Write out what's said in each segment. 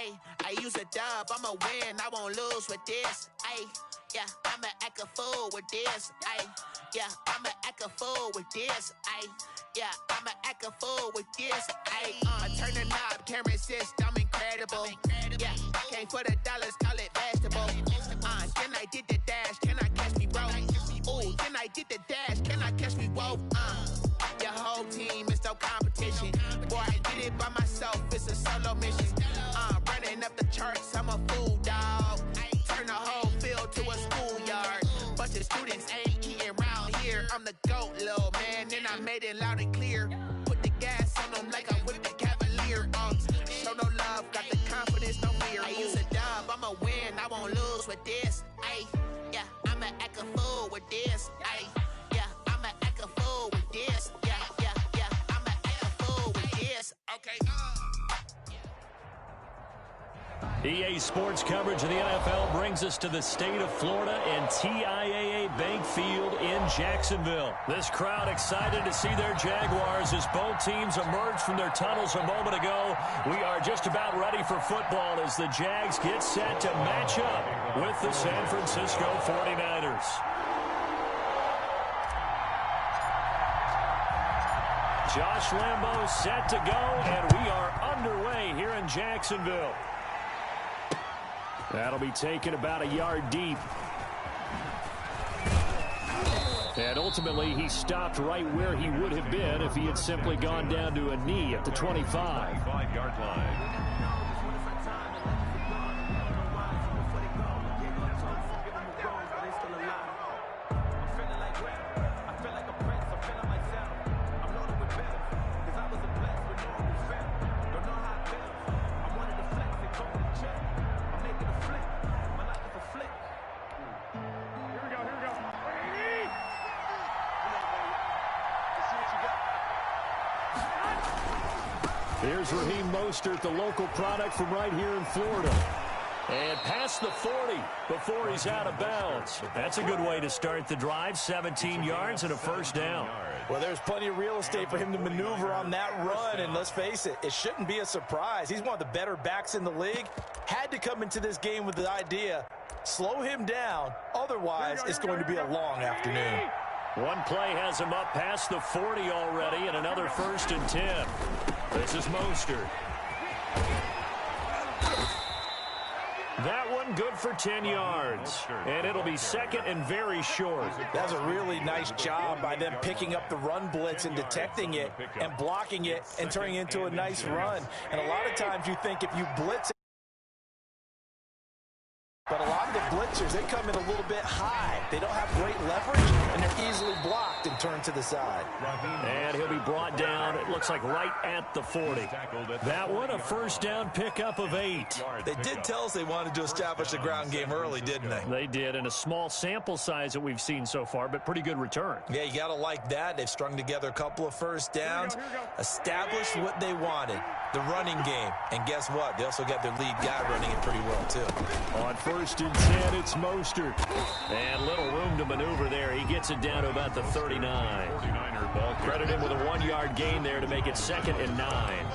Ay, I use a dub, I'ma win, I won't lose with this. Ay, yeah, I'ma act a fool with this. Ay, yeah, I'ma act a fool with this. Ay, yeah, I'ma act a fool with this. Ay, turn the knob, camera assist, I'm incredible. Yeah, came for the dollars, call it vegetable. Then I did the dash, can I catch me, bro? Ooh, then I did the dash, can I catch me, whoa? Your whole team is no competition. Boy, I did it by myself, it's a solo mission. Running up the charts, I'm a fool, dog. Turn the whole field to a schoolyard. Bunch of students ain't eating round here. I'm the GOAT, little man, and I made it loud and clear. Put the gas on them like I whipped the Cavalier. Show no love, got the confidence, no fear. I use a dub, I'ma win, I won't lose with this. Ay, yeah, I'ma act a fool with this. Ay, yeah, I'ma act a fool with this. Yeah, yeah, yeah, I'ma act a fool with this. Okay, EA Sports coverage of the NFL brings us to the state of Florida and TIAA Bank Field in Jacksonville. This crowd excited to see their Jaguars as both teams emerged from their tunnels a moment ago. We are just about ready for football as the Jags get set to match up with the San Francisco 49ers. Josh Lambo set to go, and we are underway here in Jacksonville. That'll be taken about a yard deep. And ultimately, he stopped right where he would have been if he had simply gone down to a knee at the 25. 25-yard line. Here's Raheem Mostert, the local product from right here in Florida. And past the 40 before he's out of bounds. That's a good way to start the drive. 17 yards and a first down. Well, there's plenty of real estate for him to maneuver on that run. And let's face it, it shouldn't be a surprise. He's one of the better backs in the league. Had to come into this game with the idea, slow him down. Otherwise, it's going to be a long afternoon. One play has him up past the 40 already, and another 1st and 10. This is Mostert. That one good for 10 yards. And it'll be second and very short. That's a really nice job by them picking up the run blitz and detecting it and blocking it and turning it into a nice run. And a lot of times you think if you blitz, but a lot of the blitzers, they come in a little bit high. They don't have great leverage, and they're easily blocked and turned to the side. And he'll be brought down, it looks like right at the 40. That one, a first down pickup of 8. They did tell us they wanted to establish the ground game early, didn't they? They did, and a small sample size that we've seen so far, but pretty good return. Yeah, you got to like that. They've strung together a couple of first downs, established what they wanted, the running game. And guess what? They also got their lead guy running it pretty well, too. On 1st and 10, it's Mostert. And little room to maneuver there. He gets it down to about the 39. Credit him with a 1-yard gain there to make it 2nd and 9.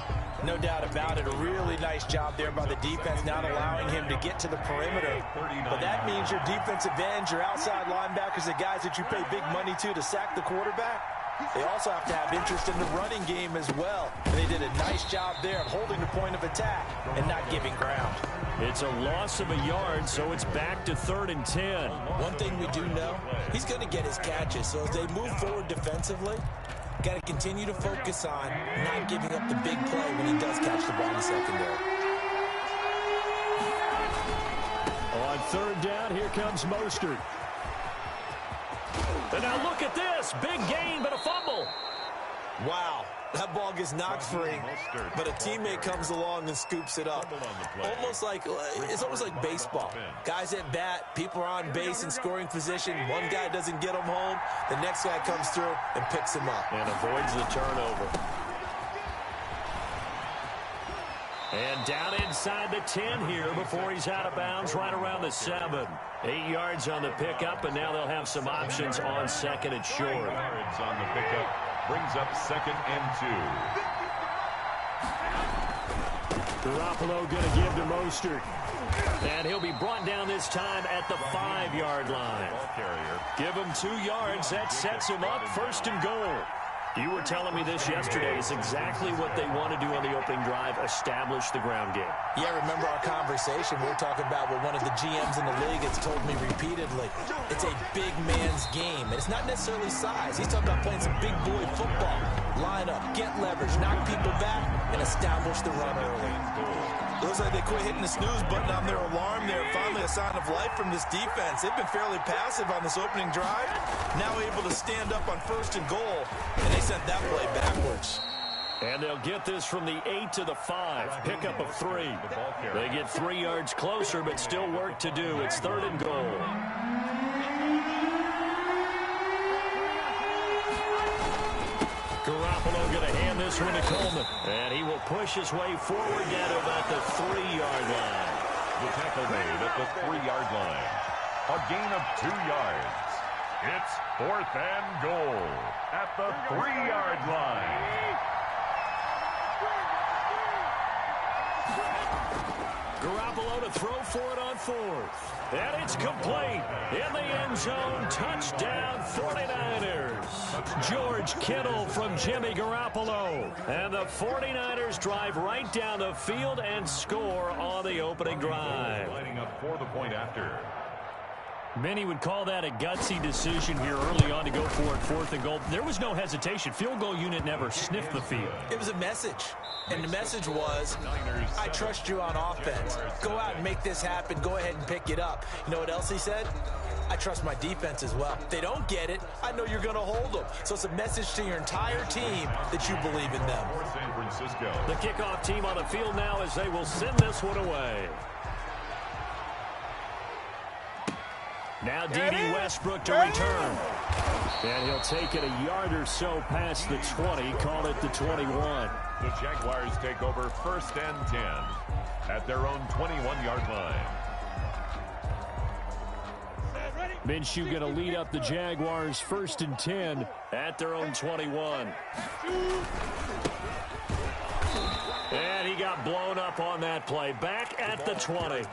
No doubt about it. A really nice job there by the defense, not allowing him to get to the perimeter. But that means your defensive ends, your outside linebackers, the guys that you pay big money to sack the quarterback, they also have to have interest in the running game as well. And they did a nice job there of holding the point of attack and not giving ground. It's a loss of a yard, so it's back to 3rd and 10. One thing we do know, he's going to get his catches. So as they move forward defensively, got to continue to focus on not giving up the big play when he does catch the ball in the secondary. On 3rd down, here comes Mostert. And now look at this. Big gain, but a fumble. Wow. That ball gets knocked free, but a teammate comes along and scoops it up. It's almost like baseball. Guys at bat, people are on base in scoring position. One guy doesn't get them home. The next guy comes through and picks him up. And avoids the turnover. And down inside the 10 here before he's out of bounds, right around the 7. 8 yards on the pickup, and now they'll have some options on 2nd and short. 8 yards on the pickup brings up 2nd and 2. Garoppolo going to give to Mostert. And he'll be brought down this time at the 5-yard line. Give him 2 yards. That sets him up 1st and goal. You were telling me this yesterday is exactly what they want to do on the opening drive, establish the ground game. Yeah, remember our conversation. We were talking about what one of the GMs in the league has told me repeatedly. It's a big man's game, and it's not necessarily size. He's talking about playing some big boy football. Line up, get leverage, knock people back, and establish the run early. Looks like they quit hitting the snooze button on their alarm there. Finally a sign of life from this defense. They've been fairly passive on this opening drive. Now able to stand up on 1st and goal, and they sent that play backwards. And they'll get this from the 8 to the 5. Pickup of 3. They get 3 yards closer, but still work to do. It's 3rd and goal. Garoppolo going to hand this one to Coleman. And he will push his way forward down to about the 3-yard line. The tackle made at the 3-yard line. A gain of 2 yards. It's 4th and goal at the 3-yard line. Garoppolo to throw for it on 4th. And it's complete. In the end zone, touchdown 49ers. George Kittle from Jimmy Garoppolo. And the 49ers drive right down the field and score on the opening drive. Lining up for the point after. Many would call that a gutsy decision here early on to go for it, 4th and goal. There was no hesitation. Field goal unit never sniffed the field. It was a message. And the message was, I trust you on offense. Go out and make this happen. Go ahead and pick it up. You know what else he said? I trust my defense as well. If they don't get it, I know you're going to hold them. So it's a message to your entire team that you believe in them. San Francisco. The kickoff team on the field now as they will send this one away. Now D.D. Westbrook to return. And he'll take it a yard or so past the 20, call it the 21. The Jaguars take over 1st and 10 at their own 21-yard line. Minshew going to lead up the Jaguars 1st and 10 at their own 21. And he got blown up on that play. Back at the 20.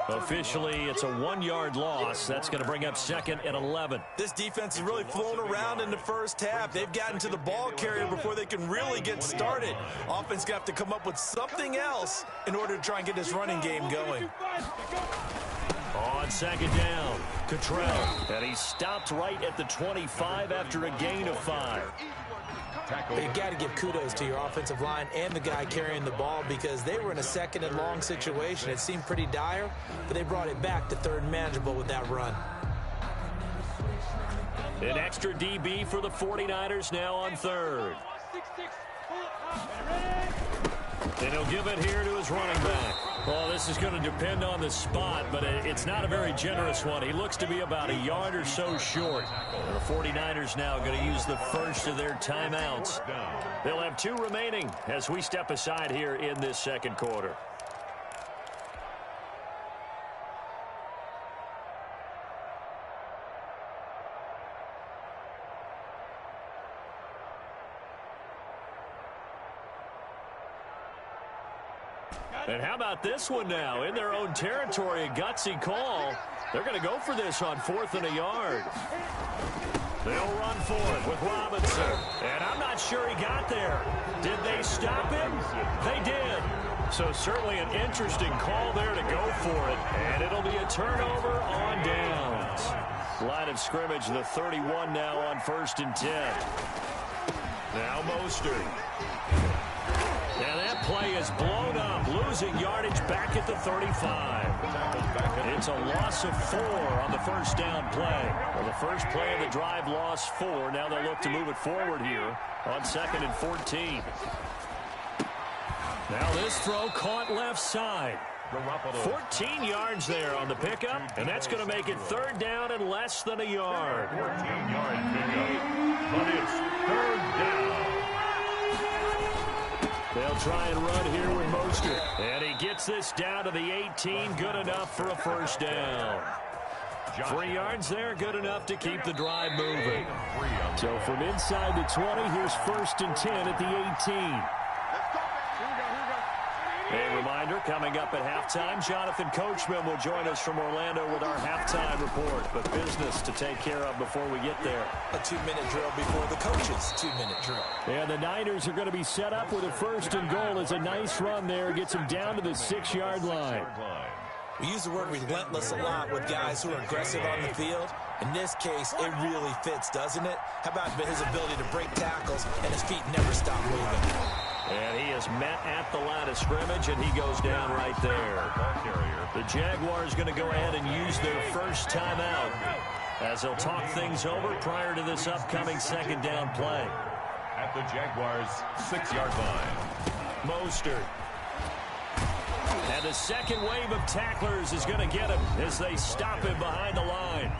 Officially, it's a 1-yard loss. That's going to bring up 2nd and 11. This defense is really flown around in the first half. They've gotten to the ball carrier before they can really get started. Offense got to come up with something else in order to try and get this running game going. On 2nd down, Cottrell. And he stopped right at the 25 after a gain of 5. But you got to give kudos to your offensive line and the guy carrying the ball because they were in a 2nd and long situation. It seemed pretty dire, but they brought it back to 3rd and manageable with that run. An extra DB for the 49ers now on 3rd. And he'll give it here to his running back. Well, this is going to depend on the spot, but it's not a very generous one. He looks to be about a yard or so short. And the 49ers now going to use the first of their timeouts. They'll have 2 remaining as we step aside here in this 2nd quarter. And how about this one now? In their own territory, a gutsy call. They're going to go for this on 4th and a yard. They'll run for it with Robinson. And I'm not sure he got there. Did they stop him? They did. So certainly an interesting call there to go for it. And it'll be a turnover on downs. Line of scrimmage, the 31 now on 1st and 10. Now Mostert. And that play is blown up, losing yardage back at the 35. It's a loss of 4 on the first down play. Well, the first play of the drive lost 4. Now they'll look to move it forward here on 2nd and 14. Now this throw caught left side. 14 yards there on the pickup, and that's going to make it 3rd down and less than a yard. 14-yard pickup, but it's 3rd down. They'll try and run here with Mostert. And he gets this down to the 18. Good enough for a first down. 3 yards there, good enough to keep the drive moving. So from inside the 20, here's 1st and 10 at the 18. A reminder, coming up at halftime, Jonathan Coachman will join us from Orlando with our halftime report. But business to take care of before we get there. A 2-minute drill before the coach's 2-minute drill. And the Niners are going to be set up with a 1st and goal. As a nice run there gets them down to the 6-yard line. We use the word relentless a lot with guys who are aggressive on the field. In this case, it really fits, doesn't it? How about his ability to break tackles and his feet never stop moving? And he is met at the line of scrimmage, and he goes down right there. The Jaguars going to go ahead and use their first timeout as they'll talk things over prior to this upcoming 2nd down play. At the Jaguars' 6-yard line. Mostert. And the second wave of tacklers is going to get him as they stop him behind the line.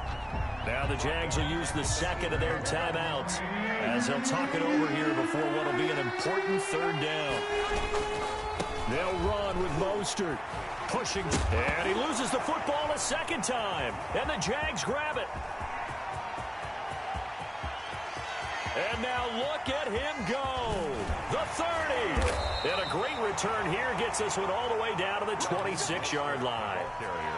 Now the Jags will use the 2nd of their timeouts as they'll talk it over here before what will be an important 3rd down. They'll run with Mostert. Pushing. And he loses the football a 2nd time. And the Jags grab it. And now look at him go. The 30. And a great return here gets this one all the way down to the 26-yard line.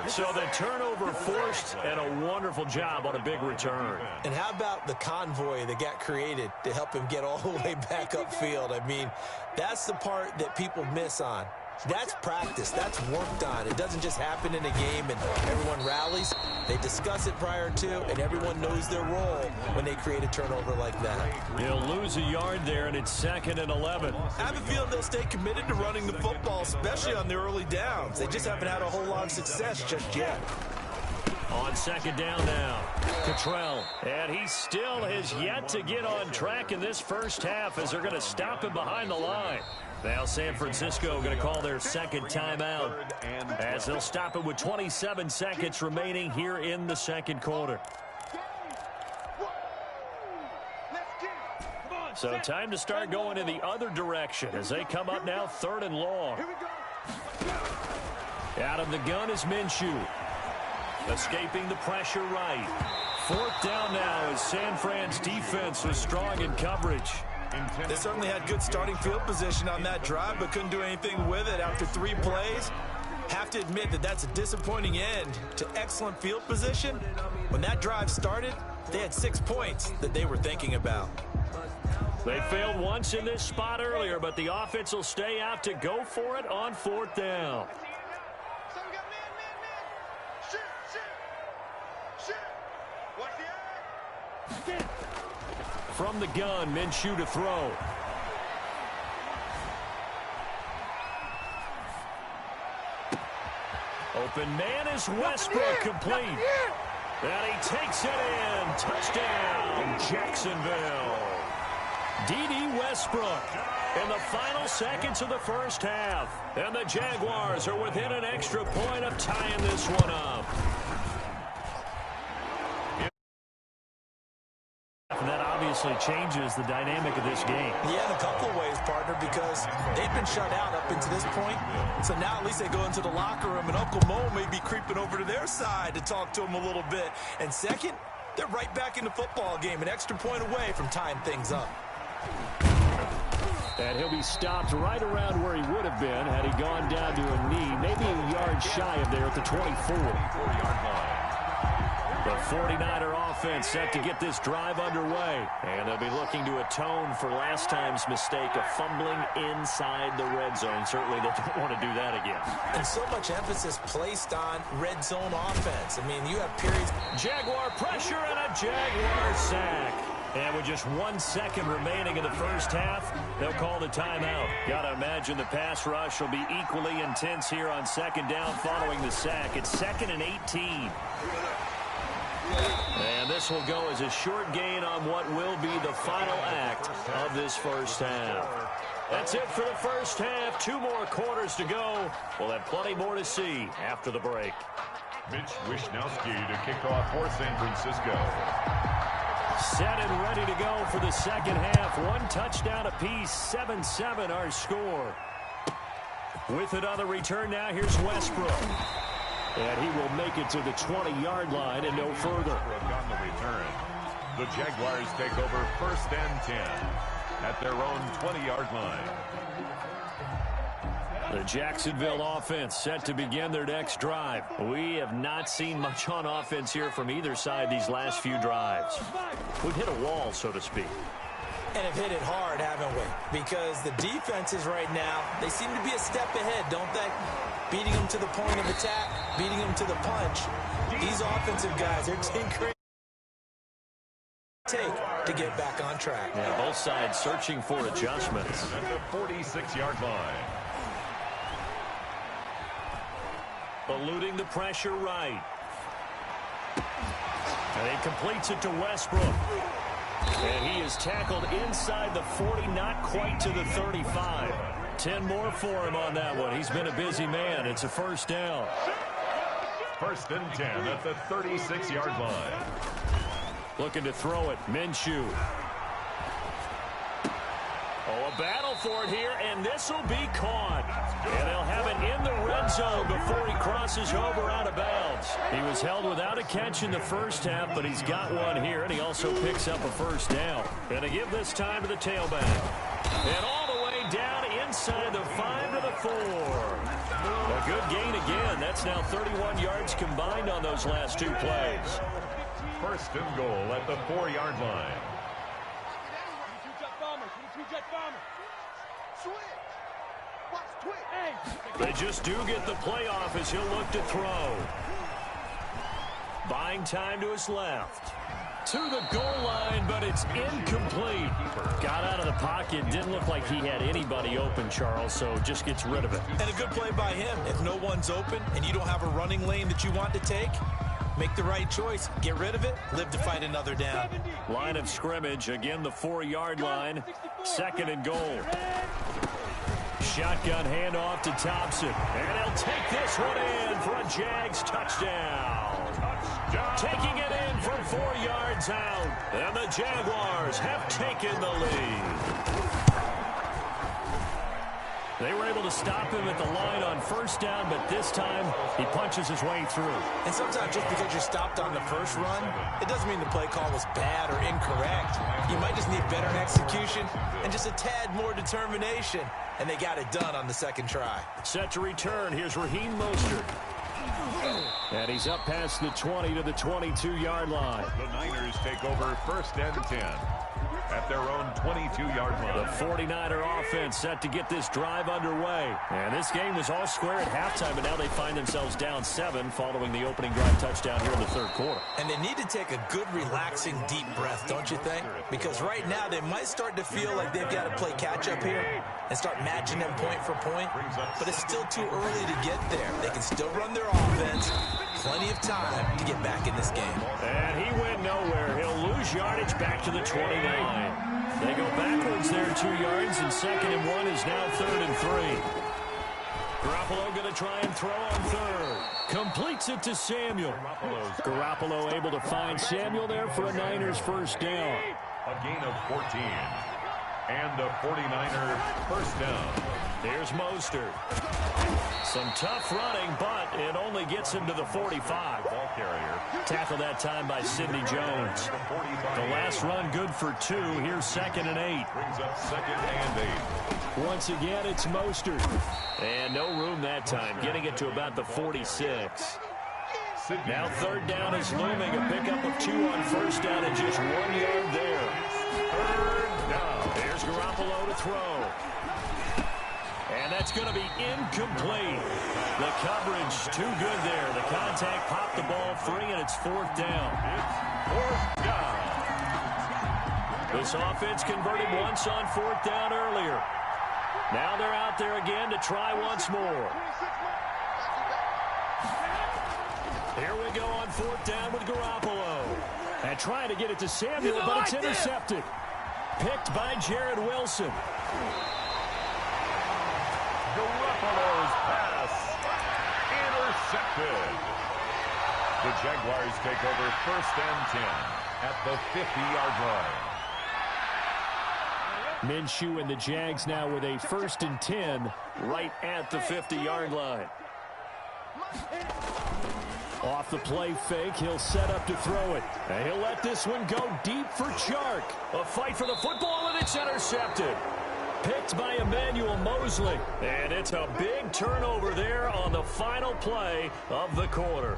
So the turnover forced and a wonderful job on a big return. And how about the convoy that got created to help him get all the way back upfield? I mean, that's the part that people miss on. That's practice. That's worked on. It doesn't just happen in a game and everyone rallies. They discuss it prior to, and everyone knows their role when they create a turnover like that. He'll lose a yard there, and it's 2nd and 11. I have a feeling they'll stay committed to running the football, especially on the early downs. They just haven't had a whole lot of success just yet. On 2nd down now, Cottrell. And he still has yet to get on track in this first half as they're going to stop him behind the line. Now San Francisco going to call their 2nd timeout as they'll stop it with 27 seconds remaining here in the 2nd quarter. So time to start going in the other direction as they come up now 3rd and long. Out of the gun is Minshew. Escaping the pressure right. 4th down now as San Fran's defense was strong in coverage. They certainly had good starting field position on that drive, but couldn't do anything with it after 3 plays. Have to admit that that's a disappointing end to excellent field position. When that drive started, they had 6 points that they were thinking about. They failed once in this spot earlier, but the offense will stay out to go for it on 4th down. From the gun, Minshew to throw. Open man is Westbrook, complete. And he takes it in. Touchdown, Jacksonville. D.D. Westbrook in the final seconds of the first half. And the Jaguars are within an extra point of tying this one up. That obviously changes the dynamic of this game. Yeah, in a couple of ways, partner, because they've been shut out up until this point. So now at least they go into the locker room, and Uncle Mo may be creeping over to their side to talk to him a little bit. And second, they're right back in the football game, an extra point away from tying things up. And he'll be stopped right around where he would have been had he gone down to a knee, maybe a yard shy of there at the 24-yard line. The 49er offense set to get this drive underway. And they'll be looking to atone for last time's mistake of fumbling inside the red zone. Certainly they don't want to do that again. And so much emphasis placed on red zone offense. I mean, you have periods. Jaguar pressure and a Jaguar sack. And with just 1 second remaining in the first half, they'll call the timeout. Got to imagine the pass rush will be equally intense here on 2nd down following the sack. It's 2nd and 18. And this will go as a short gain on what will be the final act of this first half. That's it for the first half. 2 more quarters to go. We'll have plenty more to see after the break. Mitch Wishnowski to kick off for San Francisco. Set and ready to go for the second half. 1 touchdown apiece. 7-7 our score. With another return now, here's Westbrook. And he will make it to the 20-yard line and no further. On the return, the Jaguars take over 1st and 10 at their own 20-yard line. The Jacksonville offense set to begin their next drive. We have not seen much on offense here from either side these last few drives. We've hit a wall, so to speak. And have hit it hard, haven't we? Because the defenses right now, they seem to be a step ahead, don't they? Beating them to the point of attack, beating them to the punch. These offensive guys are tinkering to get back on track. Yeah, both sides searching for adjustments. At the 46-yard line. Eluding the pressure right. And he completes it to Westbrook. And he is tackled inside the 40, not quite to the 35. 10 more for him on that one. He's been a busy man. It's a first down. 1st and 10 at the 36-yard line. Looking to throw it. Minshew. Oh, a battle for it here, and this will be caught. And they'll have it in the red zone before he crosses over out of bounds. He was held without a catch in the first half, but he's got one here, and he also picks up a first down. And they give this time to the tailback. And all the way down inside the 5 to the 4. A good gain again. That's now 31 yards combined on those last two plays. 1st and goal at the 4-yard line. They just do get the playoff as he'll look to throw. Buying time to his left. To the goal line, but it's incomplete. Got out of the pocket. Didn't look like he had anybody open, Charles, so just gets rid of it. And a good play by him. If no one's open and you don't have a running lane that you want to take, make the right choice. Get rid of it. Live to fight another down. Line of scrimmage. Again, the 4-yard line. 2nd and goal. Shotgun handoff to Thompson. And he'll take this one in for a Jags touchdown. Taking it in from 4 yards out. And the Jaguars have taken the lead. They were able to stop him at the line on first down, but this time he punches his way through. And sometimes just because you're stopped on the first run, it doesn't mean the play call was bad or incorrect. You might just need better execution and just a tad more determination. And they got it done on the 2nd try. Set to return. Here's Raheem Mostert. And he's up past the 20 to the 22-yard line. The Niners take over 1st and 10 at their own 22-yard line. The 49er offense set to get this drive underway. And this game was all square at halftime, but now they find themselves down 7 following the opening drive touchdown here in the 3rd quarter. And they need to take a good, relaxing, deep breath, don't you think? Because right now they might start to feel like they've got to play catch-up here and start matching them point for point. But it's still too early to get there. They can still run their offense. Plenty of time to get back in this game. And he went nowhere. He'll lose yardage back to the 29. They go backwards there 2 yards, and 2nd and 1 is now 3rd and 3. Garoppolo going to try and throw on 3rd. Completes it to Samuel. Garoppolo able to find Samuel there for a Niners first down. A gain of 14. And a 49er first down. Here's Mostert. Some tough running, but it only gets him to the 45. Ball carrier. Tackled that time by Sidney Jones. The last run good for 2. Here's 2nd and 8. Brings up 2nd and 8. Once again, it's Mostert. And no room that time, getting it to about the 46. Now 3rd down is looming. A pickup of 2 on first down and just 1 yard there. 3rd down. There's Garoppolo to throw. And that's going to be incomplete. The coverage too good there. The contact popped the ball free, and it's 4th down. It's 4th down. This offense converted once on 4th down earlier. Now they're out there again to try once more. Here we go on 4th down with Garoppolo. And trying to get it to Samuel, but it's intercepted. Picked by Jared Wilson. Garoppolo's pass intercepted. The Jaguars take over 1st and 10 at the 50-yard line. Minshew and the Jags now with a 1st and 10 right at the 50-yard line. Off the play fake, he'll set up to throw it. And he'll let this one go deep for Chark. A fight for the football, and it's intercepted. Picked by Emmanuel Mosley. And it's a big turnover there on the final play of the quarter.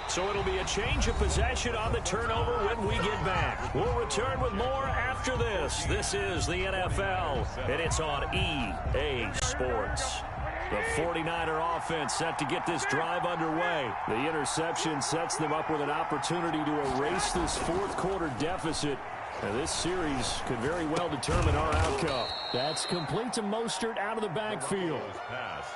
So it'll be a change of possession on the turnover when we get back. We'll return with more after this. This is the NFL, and it's on EA Sports. The 49er offense set to get this drive underway. The interception sets them up with an opportunity to erase this fourth quarter deficit. Now, this series could very well determine our outcome. That's complete to Mostert out of the backfield.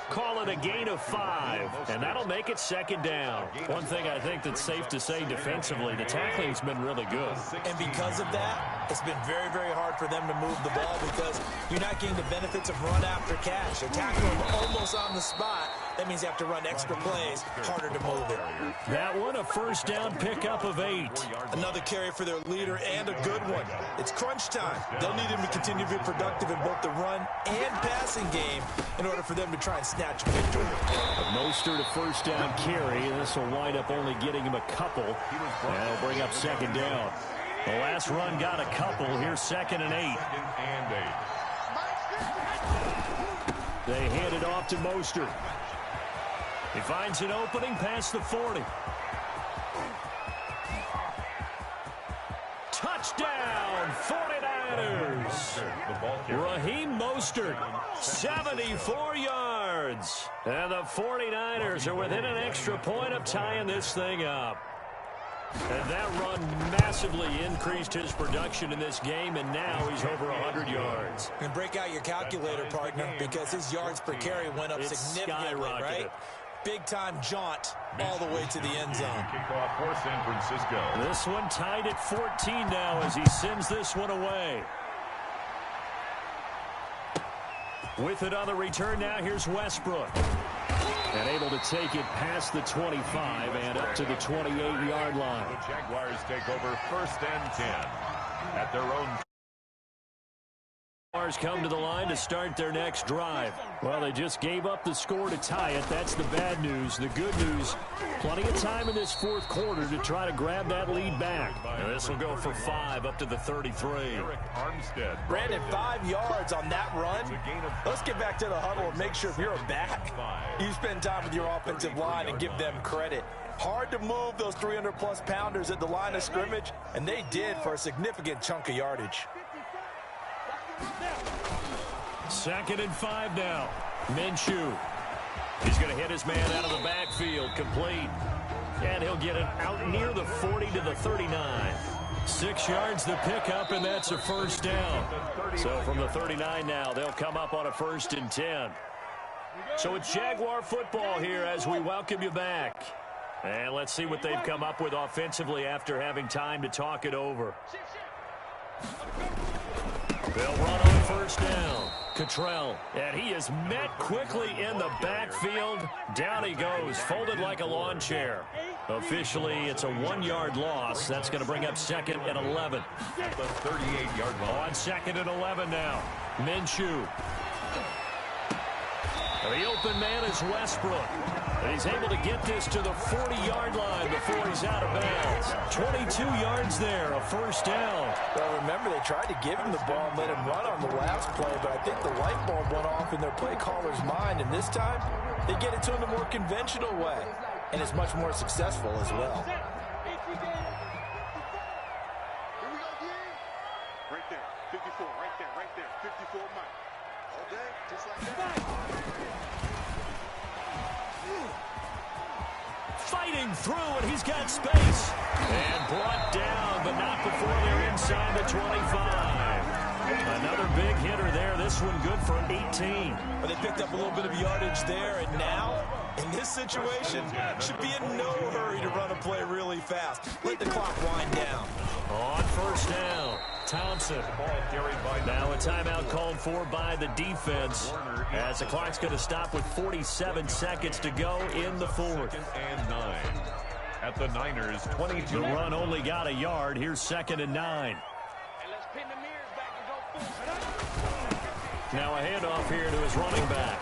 Call it a gain of 5, and that'll make it second down. One thing I think that's safe to say defensively, the tackling's been really good. And because of that, it's been very, very hard for them to move the ball because you're not getting the benefits of run after catch. They're tackling almost on the spot. That means you have to run extra plays, harder to move it. That one, a first down pickup of 8. Another carry for their leader and a good one. It's crunch time. They'll need him to continue to be productive in both the run and passing game in order for them to try and snatch a victory. Mostert a first down carry, and this will wind up only getting him a couple. That'll bring up second down. The last run got a couple. Here's 2nd and 8. They hand it off to Mostert. He finds an opening past the 40. Touchdown, 49ers. Raheem Mostert, 74 yards. And the 49ers are within an extra point of tying this thing up. And that run massively increased his production in this game, and now he's over 100 yards. And break out your calculator, partner, because his yards per carry went up significantly, right? Big-time jaunt all the way to the end zone. Kickoff for San Francisco. This one tied at 14 now as he sends this one away. With it on the return now, here's Westbrook. And able to take it past the 25 and up to the 28-yard line. The Jaguars take over 1st and 10 at their own. Jaguars come to the line to start their next drive. Well, they just gave up the score to tie it. That's the bad news. The good news, plenty of time in this fourth quarter to try to grab that lead back. And this will go for 5 up to the 33. Brandon, 5 yards on that run. Let's get back to the huddle and make sure if you're back, you spend time with your offensive line and give them credit. Hard to move those 300-plus pounders at the line of scrimmage, and they did for a significant chunk of yardage. 2nd and 5 now. Minshew. He's going to hit his man out of the backfield. Complete. And he'll get it out near the 40 to the 39. 6 yards the pickup, and that's a first down. So from the 39 now, they'll come up on a 1st and 10. So it's Jaguar football here as we welcome you back. And let's see what they've come up with offensively after having time to talk it over. They'll run on 1st down. Cottrell, and he is met quickly in the backfield. Down he goes, folded like a lawn chair. Officially, it's a 1-yard loss. That's going to bring up 2nd and 11. At the 38-yard line. On 2nd and 11 now. Minshew. The open man is Westbrook. And he's able to get this to the 40-yard line before he's out of bounds. 22 yards there, a first down. Well, remember, they tried to give him the ball and let him run on the last play, but I think the light bulb went off in their play caller's mind, and this time they get it to him the more conventional way, and it's much more successful as well. Right there, 54, right there, 54 Mike. All day, just like that. Fighting through, and he's got space. And brought down, but not before they're inside the 25. Another big hitter there. This one good for 18. But they picked up a little bit of yardage there, and now, in this situation, should be in no hurry to run a play really fast. Let the clock wind down. On 1st down, Thompson. Now a timeout called for by the defense as the clock's going to stop with 47 seconds to go in the 4th. And 9. At the Niners, 22. The run only got a yard. Here's 2nd and 9. Now a handoff here to his running back.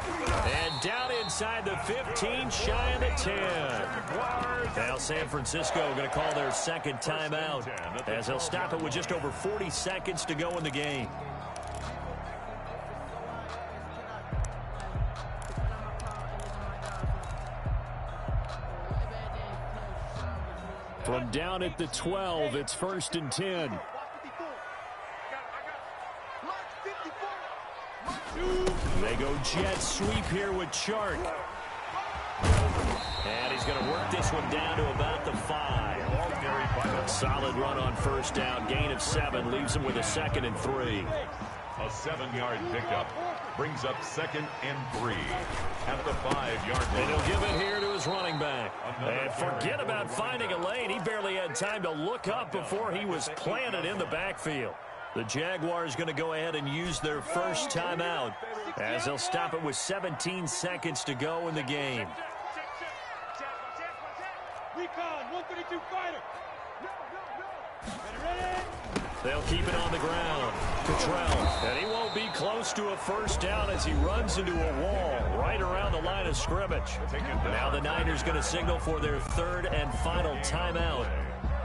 And down inside the 15, shy of the 10. Now San Francisco going to call their 2nd timeout as they'll stop it with just over 40 seconds to go in the game. From down at the 12, it's 1st and 10. They go jet sweep here with Chark. And he's going to work this one down to about the 5. Solid run on 1st down. Gain of 7 leaves him with a 2nd and 3. A 7-yard pickup brings up 2nd and 3 at the 5-yard line. And he'll give it here to his running back. And forget about finding a lane. He barely had time to look up before he was planted in the backfield. The Jaguars going to go ahead and use their first timeout as they'll stop it with 17 seconds to go in the game. They'll keep it on the ground. Cottrell, and he won't be close to a 1st down as he runs into a wall right around the line of scrimmage. Now the Niners going to signal for their 3rd and final timeout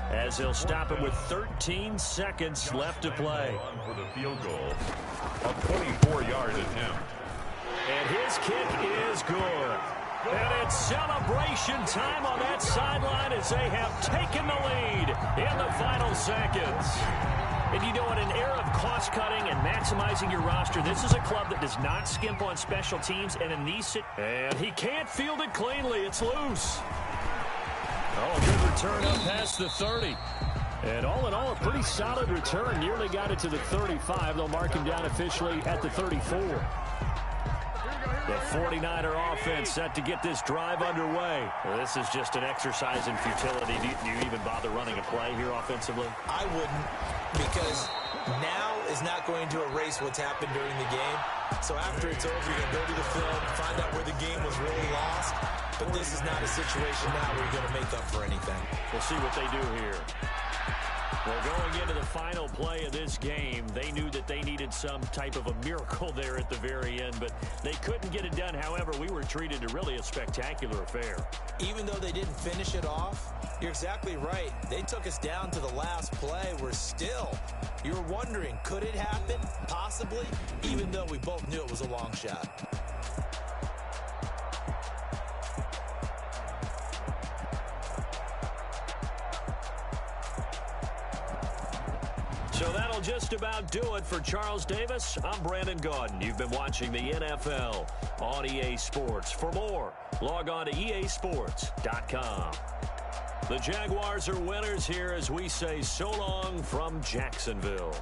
as they'll stop it with 13 seconds left to play. For the field goal, a 24-yard attempt. And his kick is good. And it's celebration time on that sideline as they have taken the lead in the final seconds. And you know, in an era of cost-cutting and maximizing your roster, this is a club that does not skimp on special teams. And in these and he can't field it cleanly. It's loose. Oh, a good return up past the 30. And all in all, a pretty solid return. Nearly got it to the 35. They'll mark him down officially at the 34. The 49er offense set to get this drive underway. Well, this is just an exercise in futility. Do you even bother running a play here offensively? I wouldn't, because now is not going to erase what's happened during the game. So after it's over, you're going to go to the film, find out where the game was really lost. But this is not a situation now where you're going to make up for anything. We'll see what they do here. Well, going into the final play of this game, they knew that they needed some type of a miracle there at the very end, but they couldn't get it done. However, we were treated to really a spectacular affair. Even though they didn't finish it off, you're exactly right. They took us down to the last play. We're still, you were wondering, could it happen? Possibly, even though we both knew it was a long shot. So that'll just about do it for Charles Davis. I'm Brandon Gaudin. You've been watching the NFL on EA Sports. For more, log on to easports.com. The Jaguars are winners here as we say so long from Jacksonville.